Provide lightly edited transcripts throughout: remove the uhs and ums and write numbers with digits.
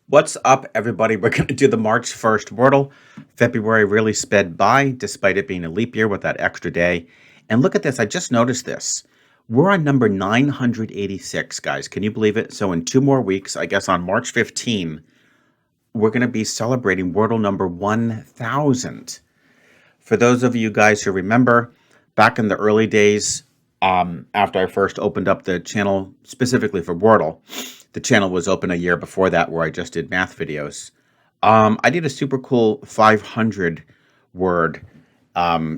What's up, everybody? We're going to do the March 1st Wordle. February really sped by, despite it being a leap year with that extra day. And look at this. I just noticed this. We're on number 986, guys. Can you believe it? So in 2 more weeks, I guess on March 15, we're going to be celebrating Wordle number 1000. For those of you guys who remember, back in the early days, after I first opened up the channel specifically for Wordle, the channel was open a year before that where I just did math videos. I did a super cool 500 word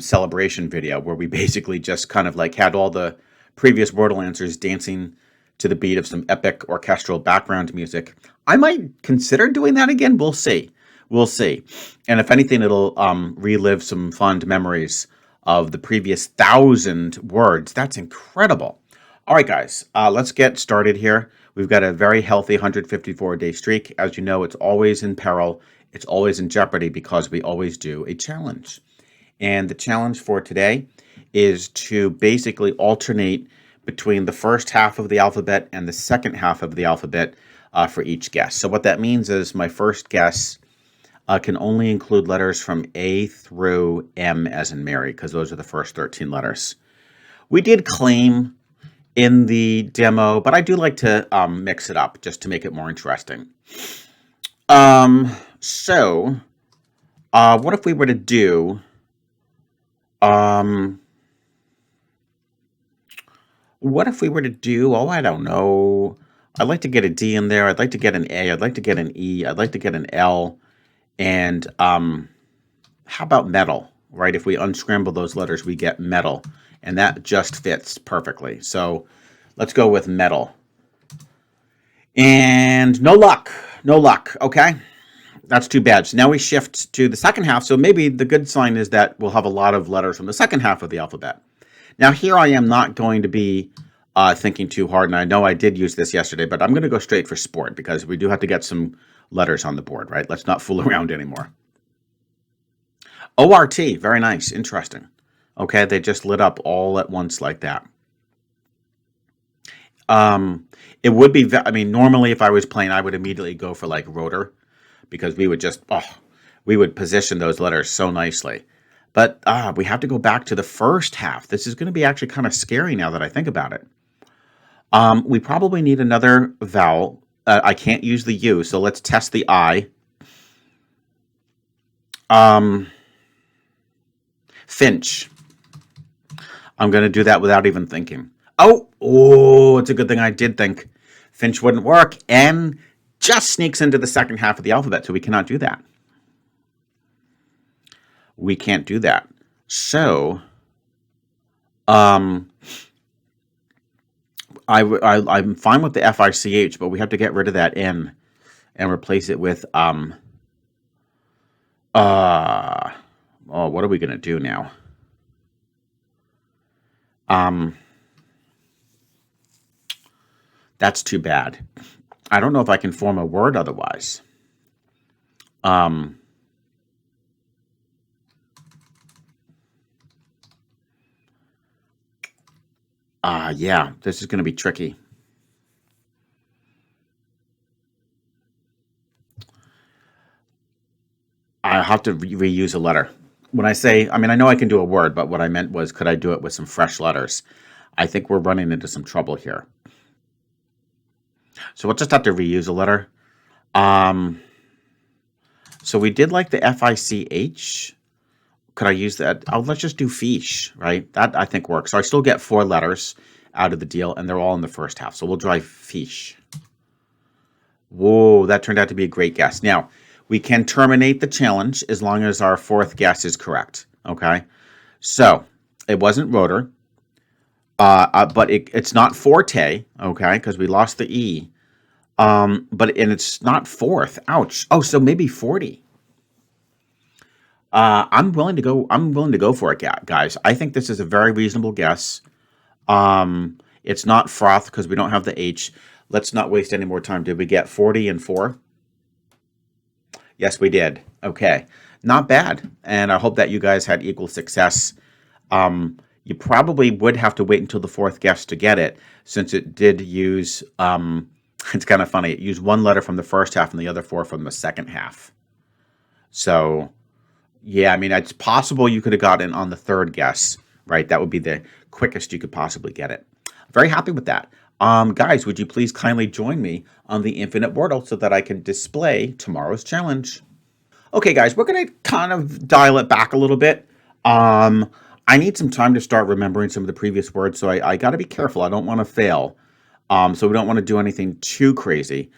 celebration video where we basically just kind of like had all the previous Wordle answers dancing to the beat of some epic orchestral background music. I might consider doing that again. We'll see. We'll see. And if anything, it'll relive some fond memories of the previous 1,000 words. That's incredible. All right, guys, let's get started here. We've got a very healthy 154-day streak. As you know, it's always in peril. It's always in jeopardy because we always do a challenge. And the challenge for today is to basically alternate between the first half of the alphabet and the second half of the alphabet for each guess. So what that means is my first guess can only include letters from A through M as in Mary, because those are the first 13 letters. We did claim in the demo, but I do like to mix it up just to make it more interesting. So what if we were to do oh, I don't know. I'd like to get a D in there. I'd like to get an A. I'd like to get an E. I'd like to get an L. And how about metal, right? If we unscramble those letters, we get metal. And that just fits perfectly. So let's go with metal. And no luck. No luck, okay? That's too bad. So now we shift to the second half. So maybe the good sign is that we'll have a lot of letters from the second half of the alphabet. Now here I am not going to be thinking too hard. And I know I did use this yesterday, but I'm going to go straight for sport because we do have to get some letters on the board, right? Let's not fool around anymore. O-R-T, very nice, interesting. Okay, they just lit up all at once like that. It would be, I mean, normally if I was playing, I would immediately go for like rotor because we would just, we would position those letters so nicely. But we have to go back to the first half. This is going to be actually kind of scary now that I think about it. We probably need another vowel. I can't use the U, so let's test the I. Finch. I'm going to do that without even thinking. Oh, it's a good thing I did think Finch wouldn't work. N just sneaks into the second half of the alphabet, so we cannot do that. We can't do that. So, I'm fine with the F-I-C-H, but we have to get rid of that N and replace it with, oh, what are we going to do now? That's too bad. I don't know if I can form a word otherwise. Yeah, this is going to be tricky. I have to reuse a letter. When I say, I mean, I know I can do a word, but what I meant was, could I do it with some fresh letters? I think we're running into some trouble here. So we'll just have to reuse a letter. So we did like the F-I-C-H. Could I use that? Oh, let's just do fiche, right? That I think works. So I still get 4 letters out of the deal, and they're all in the first half. So we'll try fiche. Whoa, that turned out to be a great guess. Now, we can terminate the challenge as long as our 4th guess is correct, okay? So it wasn't rotor, but it's not forte, okay, because we lost the E. And it's not 4th. Ouch. Oh, so maybe 40. I'm willing to go for it, guys. I think this is a very reasonable guess. It's not froth because we don't have the H. Let's not waste any more time. Did we get 40 and 4? Yes, we did. Okay. Not bad. And I hope that you guys had equal success. You probably would have to wait until the 4th guess to get it, since it did use It's kind of funny. It used one letter from the first half and the other four from the second half. So, yeah, I mean, it's possible you could have gotten on the third guess, right? That would be the quickest you could possibly get it. Very happy with that. Guys, would you please kindly join me on the Infinite Wordle so that I can display tomorrow's challenge? Okay, guys, we're going to kind of dial it back a little bit. I need some time to start remembering some of the previous words, so I got to be careful. I don't want to fail. So we don't want to do anything too crazy.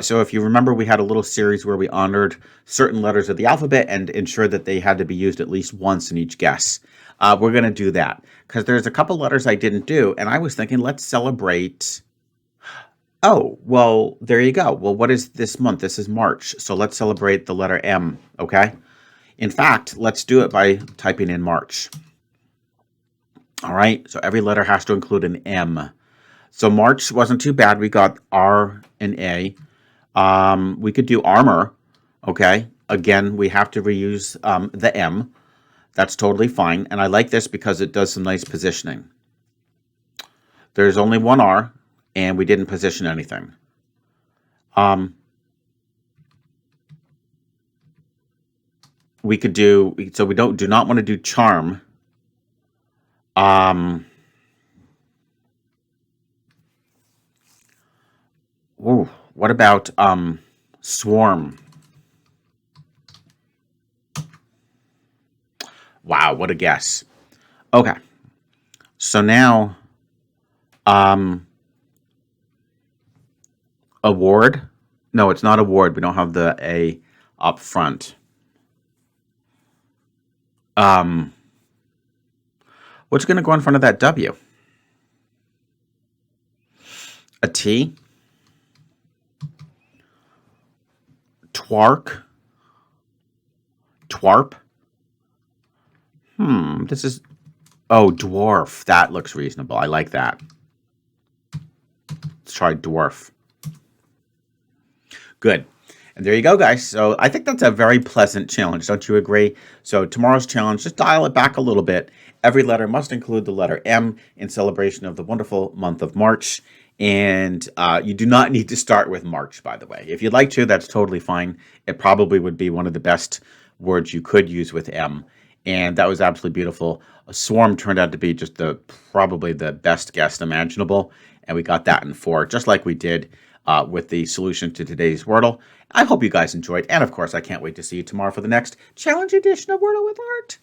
So if you remember, we had a little series where we honored certain letters of the alphabet and ensured that they had to be used at least once in each guess. We're going to do that because there's a couple letters I didn't do, and I was thinking, let's celebrate. Oh, well, there you go. Well, what is this month? This is March. So let's celebrate the letter M, okay? In fact, let's do it by typing in March. All right, so every letter has to include an M. So March wasn't too bad. We got R and A. We could do armor, okay? Again, we have to reuse the M. That's totally fine. And I like this because it does some nice positioning. There's only one R, and we didn't position anything. We could do, so we do not want to do charm. Ooh, what about swarm? Wow, what a guess. Okay. So now award? No, it's not award. We don't have the A up front. What's going to go in front of that W? A T? Twark? Twarp? This is... Oh, dwarf. That looks reasonable. I like that. Let's try dwarf. Good. And there you go, guys. So I think that's a very pleasant challenge. Don't you agree? So tomorrow's challenge, just dial it back a little bit. Every letter must include the letter M in celebration of the wonderful month of March. And you do not need to start with March, by the way. If you'd like to, that's totally fine. It probably would be one of the best words you could use with M. And that was absolutely beautiful. A swarm turned out to be just probably the best guess imaginable. And we got that in 4, just like we did with the solution to today's Wordle. I hope you guys enjoyed. And of course, I can't wait to see you tomorrow for the next challenge edition of Wordle with Art.